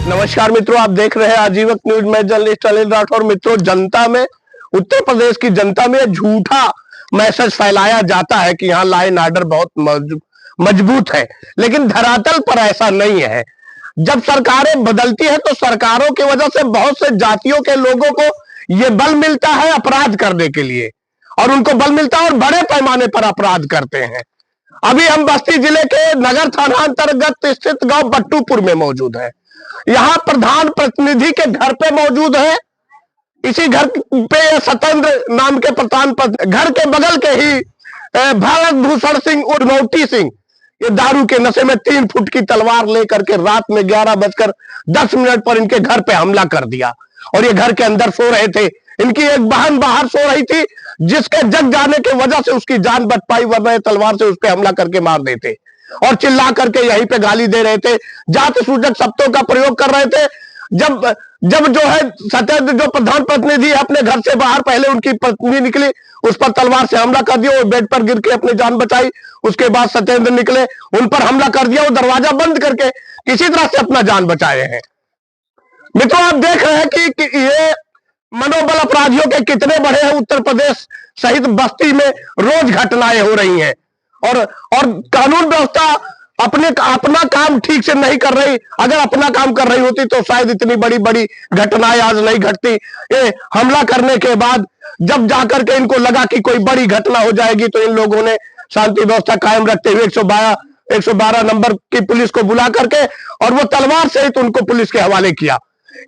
नमस्कार मित्रों, आप देख रहे हैं आजीवक न्यूज। मैं जर्नलिस्ट अनिल राठौर। मित्रों, जनता में, उत्तर प्रदेश की जनता में झूठा मैसेज फैलाया जाता है कि यहाँ लॉ एंड ऑर्डर बहुत मजबूत है, लेकिन धरातल पर ऐसा नहीं है। जब सरकारें बदलती है तो सरकारों की वजह से बहुत से जातियों के लोगों को ये बल मिलता है अपराध करने के लिए, और उनको बल मिलता है और बड़े पैमाने पर अपराध करते हैं। अभी हम बस्ती जिले के नगर थाना अंतर्गत स्थित गांव बट्टूपुर में मौजूद है। यहाँ प्रधान प्रतिनिधि के घर पे मौजूद है। इसी घर पे सत्येंद्र नाम के प्रधान घर के बगल के ही भारत भूषण सिंह उर्फ नौटी सिंह, ये दारू के नशे में 3 फुट की तलवार लेकर के रात में 11:10 पर इनके घर पे हमला कर दिया। और ये घर के अंदर सो रहे थे। इनकी एक बहन बाहर सो रही थी, जिसके जग जाने की वजह से उसकी जान बच पाई, वरना तलवार से उस पर हमला करके मार देते। और चिल्ला करके यहीं पे गाली दे रहे थे, जाति सूचक शब्दों का प्रयोग कर रहे थे। जब जो है सत्येंद्र जो प्रधान प्रतिनिधि है अपने घर से बाहर, पहले उनकी पत्नी निकली, उस पर तलवार से हमला कर दिया। वो बेड पर गिर के अपनी जान बचाई। उसके बाद सत्येंद्र निकले, उन पर हमला कर दिया। वो दरवाजा बंद करके किसी तरह से अपना जान बचाए हैं। मित्रों, आप देख रहे हैं कि ये मनोबल अपराधियों के कितने बड़े हैं। उत्तर प्रदेश सहित बस्ती में रोज घटनाएं हो रही हैं, और कानून व्यवस्था अपना काम ठीक से नहीं कर रही। अगर अपना काम कर रही होती तो शायद इतनी बड़ी बड़ी घटनाएं आज नहीं घटती। ये हमला करने के बाद जब जाकर के इनको लगा कि कोई बड़ी घटना हो जाएगी, तो इन लोगों ने शांति व्यवस्था कायम रखते हुए 112 नंबर की पुलिस को बुला करके और वो तलवार सहित उनको पुलिस के हवाले किया।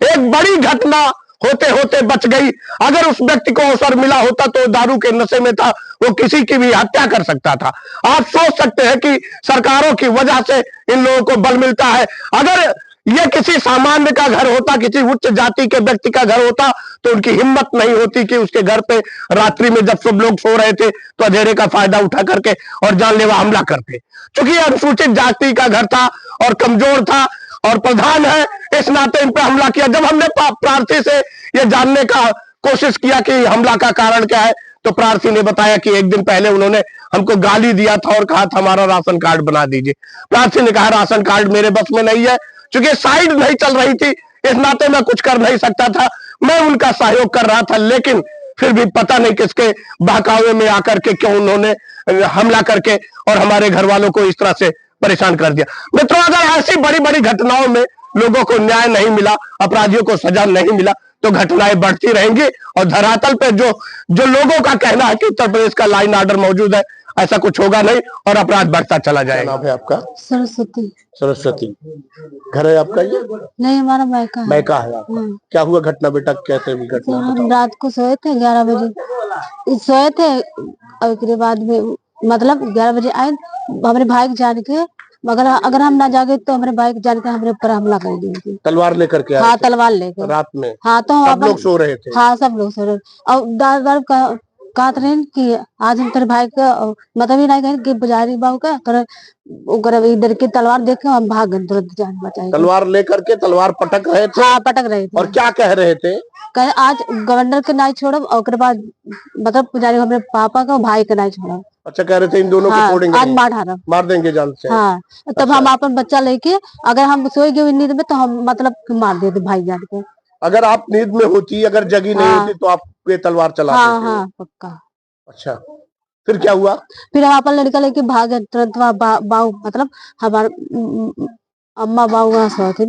एक बड़ी घटना होते होते बच गई। अगर उस व्यक्ति को अवसर मिला होता तो दारू के नशे में था, वो किसी की भी हत्या कर सकता था। आप सोच सकते हैं कि सरकारों की वजह से इन लोगों को बल मिलता है। अगर ये किसी सामान्य का घर होता, किसी उच्च जाति के व्यक्ति का घर होता, तो उनकी हिम्मत नहीं होती कि उसके घर पे रात्रि में जब सब लोग सो रहे थे तो अंधेरे का फायदा उठा करके और जानलेवा हमला करते। क्योंकि अनुसूचित जाति का घर था और कमजोर था और प्रधान है, इस नाते इन पर हमला किया। जब हमने प्रार्थी से ये जानने का कोशिश किया कि हमला का कारण क्या है, तो प्रार्थी ने बताया कि एक दिन पहले उन्होंने हमको गाली दिया था और कहा था हमारा राशन कार्ड बना दीजिए। प्रार्थी ने कहा राशन कार्ड मेरे बस में नहीं है, क्योंकि साइड नहीं चल रही थी, इस नाते मैं कुछ कर नहीं सकता था। मैं उनका सहयोग कर रहा था, लेकिन फिर भी पता नहीं किसके बहकावे में आकर के क्यों उन्होंने हमला करके और हमारे घर वालों को इस तरह से परेशान कर दिया। मित्रों, अगर ऐसी बड़ी बड़ी घटनाओं में लोगों को न्याय नहीं मिला, अपराधियों को सजा नहीं मिला, तो घटनाएं बढ़ती रहेंगी। और धरातल पे जो लोगों का कहना है कि उत्तर प्रदेश का लॉ एंड ऑर्डर मौजूद है, ऐसा कुछ होगा नहीं और अपराध बढ़ता चला जाएगा। नाम है आपका? सरस्वती। सरस्वती, घर है आपका ये? नहीं, हमारा मायका है आपका। क्या हुआ घटना बेटा, कैसे भी घटना? हम रात को सोए थे 11 बजे सोए थे, और उसके बाद में मतलब 11 बजे आए हमारे भाई के जान के, मगर अगर हम ना जागे तो हमारे भाई के जान के हमारे ऊपर हमला कर दिए। तलवार लेकर के? हाँ, तलवार लेकर रात में? हाँ, तो सब लोग सो रहे थे? हाँ, सब लोग सो रहे। और दार कहते रहे कि आज हम तेरे भाई का मतलब ही नहीं कहें कि पुजारी बाबू का कर इधर की तलवार देख के हम भाग गए, तुरंत जान बचाई। तलवार लेकर के तलवार पटक रहे थे? हाँ, पटक रहे थे। और क्या कह रहे थे? कहे आज गवर्नर के नहीं छोड़ो, और बाद मतलब पुजारी हमारे पापा का भाई का नहीं छोड़ो। अच्छा, कह रहे थे इन दोनों को छोड़ेंगे? आज मार देंगे जान से। हाँ, तब हम अपन बच्चा लेके अगर हम सोए गए नींद में तो हम मतलब मार देते भाई जान को। अगर आप नींद में होती, अगर जगी नहीं होती, तो आप ये तलवार चलाते? हाँ, पक्का। अच्छा, फिर क्या हुआ? फिर हम अपन लड़का लेके भागे तुरंत। बाऊ मतलब हमारे अम्मा बाऊ वहाँ सो थे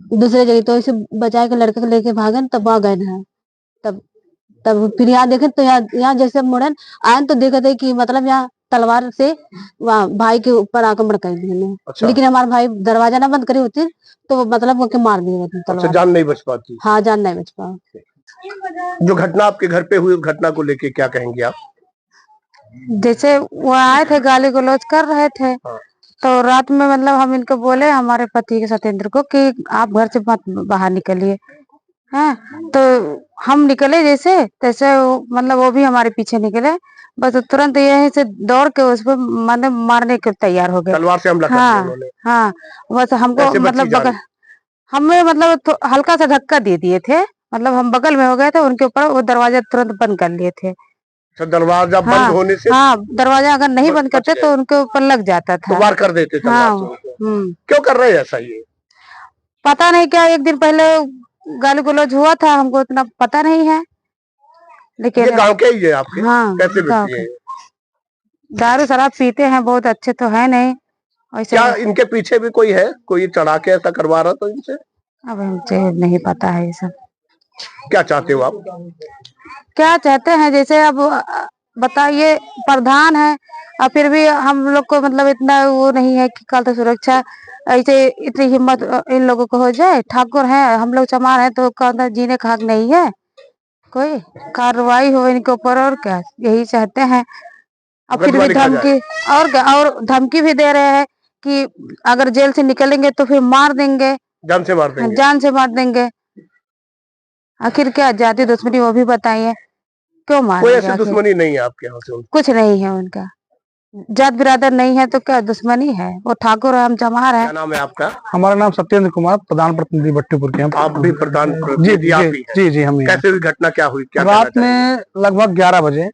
दूसरे जगह, तो इसे बचा के लड़के को लेके भागे, तब वहाँ गए हैं। तब फिर यहाँ देखे तो यहाँ जैसे मुड़न आए तो देखे थे कि मतलब यहाँ तलवार से वहाँ भाई के ऊपर आक्रमण कर दिए। अच्छा। लेकिन हमारे भाई दरवाजा ना बंद करी होती तो मतलब वो के मार दिए तलवार। अच्छा, जान नहीं बच पाती? हाँ, जान नहीं बच पा। जो घटना आपके घर पे हुई, उस घटना को लेके क्या कहेंगे आप? जैसे वो आए थे, गाली गलौज कर रहे थे। हाँ। तो रात में मतलब हम इनको बोले, हमारे पति के सत्येंद्र को, कि आप घर से मत बाहर निकलिए। हाँ, तो हम निकले जैसे तैसे मतलब वो भी हमारे पीछे निकले, बस तुरंत यहीं से दौड़ के उस पर मतलब मारने के तैयार हो गए। तलवार से हमला कर दिया उन्होंने? हाँ, बस हमको मतलब हमें मतलब हल्का सा धक्का दे दिए थे, मतलब हम बगल में हो गए थे उनके ऊपर, वो दरवाजा तुरंत बंद कर लिए थे। अच्छा, दरवाजा बंद होने से? हाँ, दरवाजा अगर नहीं बंद करते तो उनके ऊपर लग जाता था, वार कर देते थे। हाँ। क्यों कर रहे हैं ऐसा? ये पता नहीं क्या एक दिन पहले गाली गलौज हुआ था, हमको इतना पता नहीं है, ये लेकिन गांव के ही है आपके? हाँ कैसे गाँव व्यक्ति के। है? दारू शराब पीते हैं, बहुत अच्छे तो है नहीं वैसे। क्या इनके पीछे भी कोई है, कोई चढ़ा के ऐसा करवा रहा तो इनसे? अब मुझे नहीं पता है ये सब। क्या चाहते हो आप? क्या चाहते हैं, जैसे अब बताइए, प्रधान है और फिर भी हम लोग को मतलब इतना वो नहीं है कि कल तक सुरक्षा, ऐसे इतनी हिम्मत इन लोगों को हो जाए। ठाकुर हैं, हम लोग चमार हैं, तो कौन जीने का हक नहीं है? कोई कार्रवाई हो इनके ऊपर, और क्या यही चाहते हैं। और फिर मुकदमा भी लिखा जाए। धमकी, और क्या, और धमकी भी दे रहे हैं कि अगर जेल से निकलेंगे तो फिर मार देंगे, जान से मार देंगे। जान से मार देंगे। आखिर क्या जाति दुश्मनी, वो भी बताइए, क्यों कोई मारेंगे? ऐसी आखिर दुश्मनी नहीं है आपके यहाँ से? कुछ नहीं है उनका, जात बिरादर नहीं है तो क्या दुश्मनी है? वो ठाकुर है, हम चमार है। क्या नाम है आपका? हमारा नाम सत्येंद्र कुमार, प्रधान प्रतिनिधि भट्टीपुर के। हम आप भी प्रधान जी प्रतिनिधि आप ही हैं? जी जी हम ही हैं। कैसे हुई घटना, क्या हुई, क्या रात कहना में लगभग 11 बजे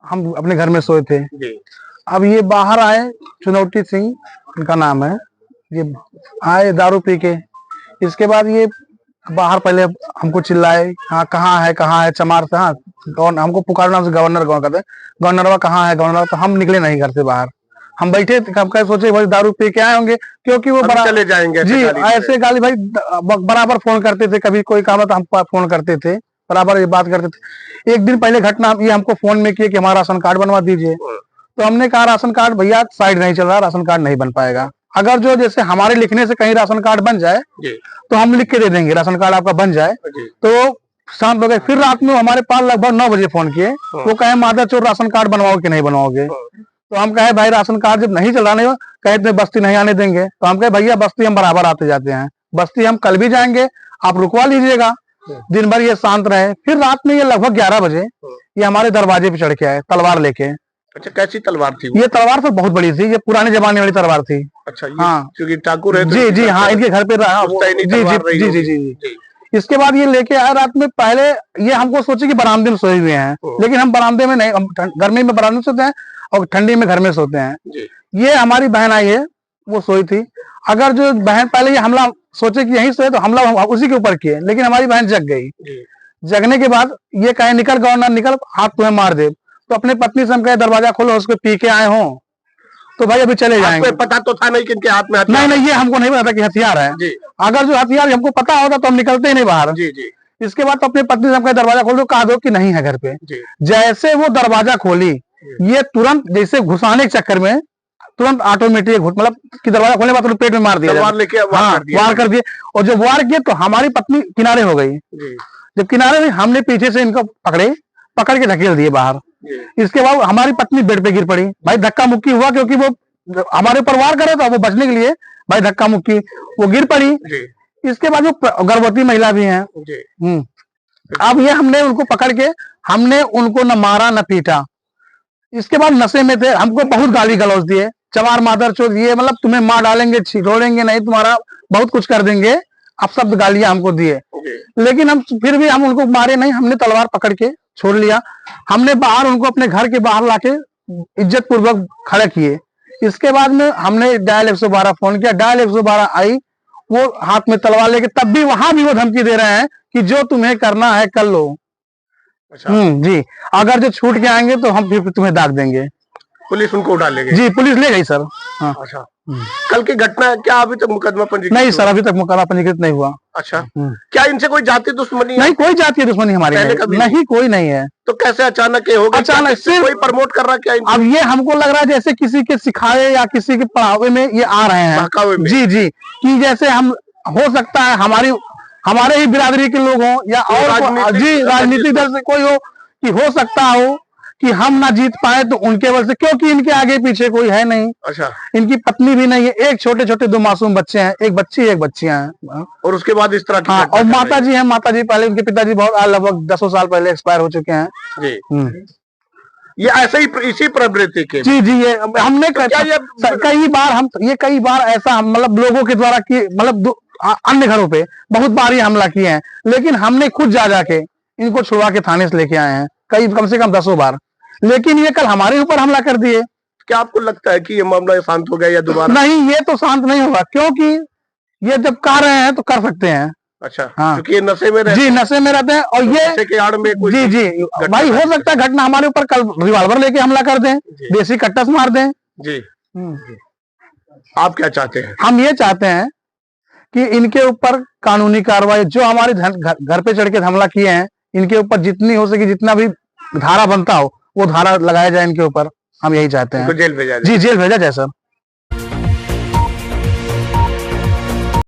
हम अपने घर में सोए थे। चाहिए? जी। अब ये बाहर आए, चुनौती सिंह इनका नाम है, ये आए दारू पी के। इसके बाद ये बाहर पहले हमको चिल्लाए, हाँ कहाँ है चमार से, हाँ हमको पुकार नाम से गवर्नर गाँव कहते, गवर्नरवा कहाँ है गवर्नर। तो हम निकले नहीं घर से बाहर, हम बैठे थे, हम कहे सोचे भाई दारू पी के आए होंगे, क्योंकि वो अभी चले जाएंगे जी ऐसे गाली भाई बराबर फोन करते थे, कभी कोई काम था हम फोन करते थे, बराबर ये बात करते थे। एक दिन पहले घटना ये हमको फोन में किए कि हमारा राशन कार्ड बनवा दीजिए, तो हमने कहा राशन कार्ड भैया साइड नहीं चल रहा, राशन कार्ड नहीं बन पाएगा। अगर जो जैसे हमारे लिखने से कहीं राशन कार्ड बन जाए तो हम लिख के दे देंगे, राशन कार्ड आपका बन जाए। तो शांत हो गए। फिर रात में हमारे पास लगभग 9 बजे फोन किए, वो कहे मादा चोर राशन कार्ड बनवाओ कि नहीं बनवाओगे। तो हम कहे भाई राशन कार्ड जब नहीं चल रहा, नहीं कहे बस्ती नहीं आने देंगे। तो हम कहे भैया बस्ती हम बराबर आते जाते हैं, बस्ती हम कल भी जाएंगे, आप रुकवा लीजिएगा। दिन भर ये शांत रहे। फिर रात में ये लगभग 11 बजे ये हमारे दरवाजे पे चढ़ के आए तलवार लेके। अच्छा, कैसी तलवार थी? ये तलवार तो बहुत बड़ी थी, ये पुराने जमाने वाली तलवार थी। अच्छा, हाँ क्योंकि ठाकुर है तो जी जी हाँ, इनके घर पे रहा। जी जी जी। इसके बाद ये लेके आए रात में। पहले ये हमको सोचे कि बरामदे में सोए हुए हैं, लेकिन हम बरामदे में नहीं, हम गर्मी में बरामदे में सोते हैं और ठंडी में घर में सोते हैं। ये हमारी बहन आई है, वो सोई थी। अगर जो बहन पहले ये हमला सोचे कि यहीं सोए तो हमला उसी के ऊपर किए, लेकिन हमारी बहन जग गई। जगने के बाद ये कहे निकल गवर्नर निकल, हाथ तुम्हें मार दे। तो अपने पत्नी से हम कहे दरवाजा खोलो, उसको पी के आए हो तो भाई अभी चले जाएंगे। पता तो था नहीं कि इनके हाथ में नहीं नहीं, ये हमको नहीं पता कि हथियार है जी। अगर जो हथियार हमको पता होता तो हम निकलते ही नहीं बाहर। जी जी। इसके बाद तो अपनी पत्नी से हम कहे दरवाजा खोल दो, कहा दो कि नहीं है घर पे। जैसे वो दरवाजा खोली, ये तुरंत जैसे घुसाने के चक्कर में तुरंत ऑटोमेटिक मतलब कि दरवाजा खोलने के बाद पेट में मार दिया, वार कर दिए। और जब वार किए तो हमारी पत्नी किनारे हो गई। जब किनारे हुई, हमने पीछे से इनको पकड़ के ढकेल दिए बाहर। इसके बाद हमारी पत्नी बेड पे गिर पड़ी। भाई धक्का मुक्की हुआ, क्योंकि वो हमारे ऊपर वार करे था, वो बचने के लिए भाई धक्का मुक्की, वो गिर पड़ी। इसके बाद वो गर्भवती महिला भी है। अब ये हमने उनको पकड़ के, हमने उनको न मारा न पीटा। इसके बाद नशे में थे, हमको बहुत गाली गलौज दिए, चमार मादर चोद, ये मतलब तुम्हें मार डालेंगे, छिड़ोड़ेंगे नहीं, तुम्हारा बहुत कुछ कर देंगे, अब सब गालियां हमको दिए। लेकिन हम फिर भी हम उनको मारे नहीं, हमने तलवार पकड़ के छोड़ लिया। हमने बाहर उनको अपने घर के बाहर लाके इज्जत पूर्वक खड़े किए। इसके बाद में हमने डायल 112 फोन किया, डायल 112 आई, वो हाथ में तलवार लेके, तब भी वहां भी वो धमकी दे रहे हैं कि जो तुम्हें करना है कर लो। अच्छा। जी, अगर जो छूट के आएंगे तो हम फिर तुम्हें दाग देंगे। पुलिस उनको उठा ले गई? जी, पुलिस ले गई सर। हाँ। अच्छा, कल की घटना क्या अभी तक मुकदमा पंजीकृत नहीं? सर अभी तक मुकदमा पंजीकृत नहीं हुआ। अच्छा, क्या इनसे कोई जाति दुश्मनी? नहीं, कोई जातीय दुश्मनी हमारी नहीं, कोई नहीं है। तो कैसे अचानक ये होगा? अचानक से कोई प्रमोट कर रहा क्या? अब ये हमको लग रहा है जैसे किसी के सिखाए या किसी के पढ़ावे में ये आ रहे हैं। जी जी, कि जैसे हम हो सकता है हमारे ही बिरादरी के लोग हों या और जी राजनीतिक दल से कोई हो, कि हो सकता हो कि हम ना जीत पाए तो उनके वजह से, क्योंकि इनके आगे पीछे कोई है नहीं। अच्छा, इनकी पत्नी भी नहीं है, एक छोटे छोटे 2 मासूम बच्चे हैं, एक बच्ची एक बच्चियां हैं। और उसके बाद इस तरह की और माता जी हैं, माता जी पहले उनके पिताजी बहुत लगभग 10 साल पहले एक्सपायर हो चुके हैं जी। ये ऐसे ही इसी प्रवृत्ति के? जी जी, ये हमने कई बार ऐसा मतलब लोगों के द्वारा की, मतलब अन्य घरों पे बहुत बार ये हमला किए हैं, लेकिन हमने खुद जाके इनको छुड़वा के थाने से लेके आए हैं, कम से कम 10 बार। लेकिन ये कल हमारे ऊपर हमला कर दिए। क्या आपको लगता है कि ये मामला शांत हो गया या दोबारा? नहीं, ये तो शांत नहीं होगा, क्योंकि ये जब कह रहे हैं तो कर सकते हैं। अच्छा, हाँ। क्योंकि ये नशे में रहते जी नशे में रहते हैं और हैं, ये नशे के आड़ में कोई जी जी भाई हो सकता है घटना हमारे ऊपर कल रिवॉल्वर लेके हमला कर दें, देसी कट्टा से मार दें। जी। आप क्या चाहते हैं? हम ये चाहते हैं कि इनके ऊपर कानूनी कार्रवाई, जो हमारे घर पे चढ़ के हमला किए हैं, इनके ऊपर जितनी हो सके, जितना भी धारा बनता हो वो धारा लगाया जाए इनके ऊपर। हम यही चाहते हैं। जेल भेजा जाए। जी जेल भेजा जाए सर।